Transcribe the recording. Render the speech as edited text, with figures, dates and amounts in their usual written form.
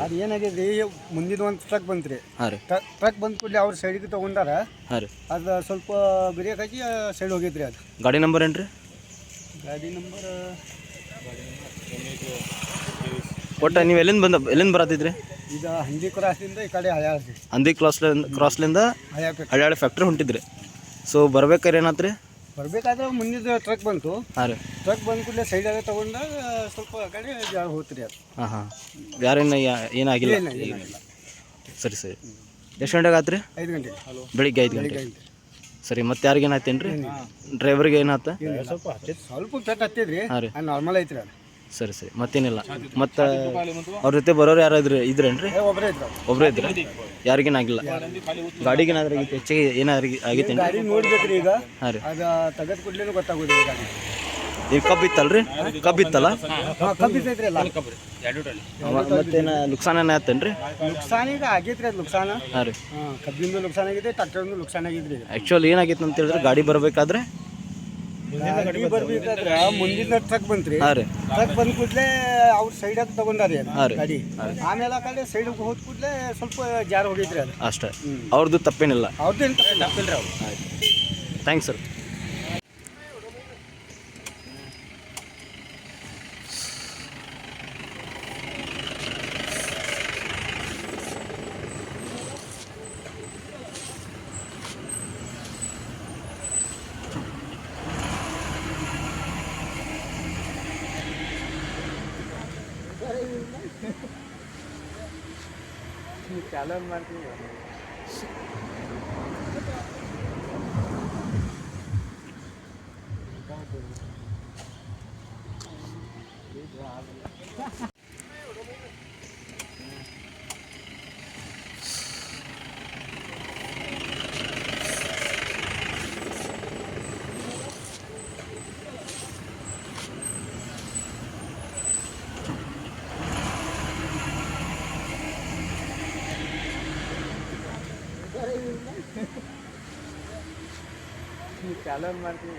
ಅದು ಏನಾಗಿದೆ ಮುಂದಿನ ಒಂದು ಟ್ರಕ್ ಬಂತ್ರಿ. ಹಾಂ ರೀ. ಟ್ರಕ್ ಬಂದ ಕೂಡಲೇ ಅವ್ರು ಸೈಡಿಗೆ ತೊಗೊಂಡಾರ. ಹಾಂ ರೀ. ಅದು ಸ್ವಲ್ಪ ಬ್ರೇಕ್ ಹಾಕಿ ಸೈಡ್ ಹೋಗಿದ್ರಿ. ಅದು ಗಾಡಿ ನಂಬರ್ ಏನು ರೀ? ಗಾಡಿ ನಂಬರ್ ಒಟ್ಟು ನೀವು ಎಲ್ಲಿಂದ ಬರತ್ತಿದ್ರಿ? ಇದು ಹಂದಿ ಕ್ರಾಸ್ನಿಂದ ಈ ಕಡೆ ಹಳ್ಯಾಳ್ರಿ. ಹಂದಿ ಕ್ರಾಸ್ಲಿಂದ ಹಳ್ಯಾಳ ಫ್ಯಾಕ್ಟ್ರಿ ಹೊಂಟಿದ್ರಿ. ಸೊ ಬರ್ಬೇಕಾರೆ ಏನಾತ್ರಿ? ಬರಬೇಕಾದ್ರೆ ಮುಂದಿನ ಟ್ರಕ್ ಬಂತು. ಹಾಂ ರೀ. ಟ್ರಕ್ ಬಂದ ಕೂಡಲೇ ಸೈಡಾಗ ತೊಗೊಂಡಾಗ ಸ್ವಲ್ಪ ಆ ಕಡೆ ಜಾಗ ಹೋಗ್ತೀರಿ. ಅದು ಹಾಂ ಹಾಂ. ಯಾರೇನು ಏನಾಗಿಲ್ಲ? ಏನಿಲ್ಲ. ಸರಿ ಸರಿ. ಎಷ್ಟು ಗಂಟೆಗೆ ಆತ್ರಿ? 5 ಗಂಟೆ. ಬೆಳಿಗ್ಗೆ 5 ಗಂಟೆ. ಸರಿ. ಮತ್ತೆ ಯಾರಿಗೆ ಏನಾಯ್ತೇನು ರೀ? ಡ್ರೈವರ್ಗೆ ಏನಾಯ್ತ? ಸ್ವಲ್ಪ ಪೆಟ್ ಹತ್ತಿದ್ರಿ. ಹಾಂ ರೀ. ನಾರ್ಮಲ್ ಐತ್ರಿ. ಅದು ಸರಿ ಸರಿ. ಮತ್ತೇನಿಲ್ಲ. ಮತ್ತು ಅವ್ರ ಜೊತೆ ಬರೋರು ಯಾರು ಇದ್ರೇನು ರೀ? ಒಬ್ಬರೇ ಇದ್ರು. ಒಬ್ಬರೇ ಇದ್ರೆ ಯಾರಿಗೇನಾಗಿಲ್ಲ? ಗಾಡಿಗೆ ಏನಾದ್ರೂ ಹೆಚ್ಚಿಗೆ ಏನಾದ್ರು ಆಗೈತೆ? ಗಾಡಿ ನೋಡ್ಬೇಕ್ರಿ ಈಗ. ಹಾಂ ರೀ. ಅದು ತೆಗೆದು ಕೂಡಲೇ ಗೊತ್ತಾಗೋದು ಗಾಡಿ. ಈಗ ಕಬ್ಬಿತ್ತಲ್ರಿ? ಕಬ್ಬಿತ್ತಲ್ಲ? ಕಬ್ಬಿತ್ತೈತ್ರಿ ಎಲ್ಲ. ಮತ್ತೇನು ನುಕ್ಸಾನ ಆಯ್ತೇನು ರೀ? ನುಕ್ಸಾನ ಈಗ ಆಗೈತ್ರಿ. ಅದು ನುಕ್ಸಾನ. ಹಾಂ ರೀ. ಕಬ್ಬಿಂದು ನುಕ್ಸಾನ ಆಗಿದೆ, ಟ್ರ್ಯಾಕ್ಟರ್ದು ನುಕ್ಸಾನ ಆಗಿದ್ರಿ. ಆ್ಯಕ್ಚುಲಿ ಏನಾಗಿತ್ತು ಅಂತ ಹೇಳಿದ್ರೆ ಗಾಡಿ ಬರಬೇಕಾದ್ರೆ ಬರ್ಬೇಕಾದ್ರೆ ಮುಂದಿನ ಟ್ರಕ್ ಬಂತ್ರಿ. ಹಾಂ ರೀ. ಟ್ರಕ್ ಬಂದ ಕೂಡಲೇ ಅವ್ರ ಸೈಡಾಗ ತಗೊಂಡಾರಿ ಹಾಂ ರೀ. ಗಾಡಿ. ಆಮೇಲೆ ಆ ಕಡೆ ಸೈಡಿಗೆ ಹೋದ ಕೂಡಲೇ ಸ್ವಲ್ಪ ಜಾರ ಹೋಗೈತ್ರಿ. ಅದು ಅಷ್ಟೇ. ಅವ್ರದ್ದು ತಪ್ಪೇನಿಲ್ಲ? ಅವ್ರದ್ದು ಏನು ತಪ್ಪಿಲ್ರಿ. ಅವ್ರು ಥ್ಯಾಂಕ್ಸ್ ಸರ್. ಚಾಲನ್ ಮಾಡ್ತೀವಿ. ಚಾಲನ್ ಮಾಡ್ತೀವಿ.